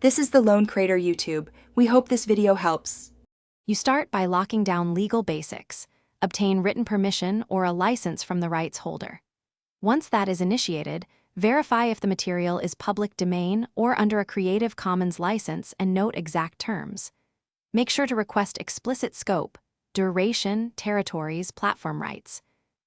This is the Lone Creator YouTube. We hope this video helps. You start by locking down legal basics. Obtain written permission or a license from the rights holder. Once that is initiated, verify if the material is public domain or under a Creative Commons license and note exact terms. Make sure to request explicit scope, duration, territories, platform rights.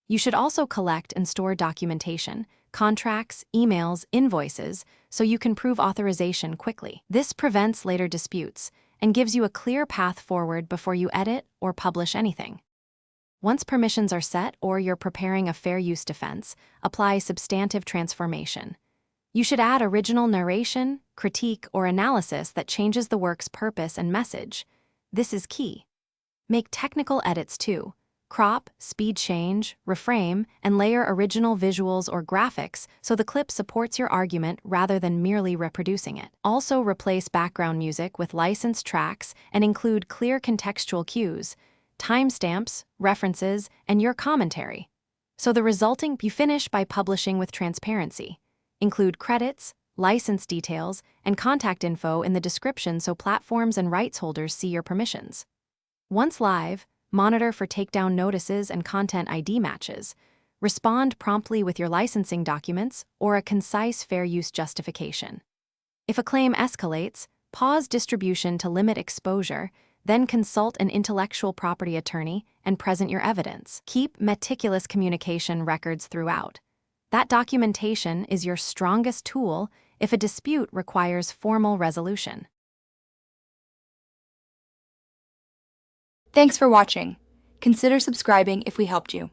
You should also collect and store documentation, contracts, emails, invoices, so you can prove authorization quickly. This prevents later disputes and gives you a clear path forward before you edit or publish anything. Once permissions are set or you're preparing a fair use defense, apply substantive transformation. You should add original narration, critique, or analysis that changes the work's purpose and message. This is key. Make technical edits too. Crop, speed change, reframe, and layer original visuals or graphics so the clip supports your argument rather than merely reproducing it. Also replace background music with licensed tracks and include clear contextual cues, timestamps, references, and your commentary. So the resulting you finish by publishing with transparency. Include credits, license details, and contact info in the description so platforms and rights holders see your permissions. Once live, monitor for takedown notices and content ID matches. Respond promptly with your licensing documents or a concise fair use justification. If a claim escalates, pause distribution to limit exposure, then consult an intellectual property attorney and present your evidence. Keep meticulous communication records throughout. That documentation is your strongest tool if a dispute requires formal resolution. Thanks for watching. Consider subscribing if we helped you.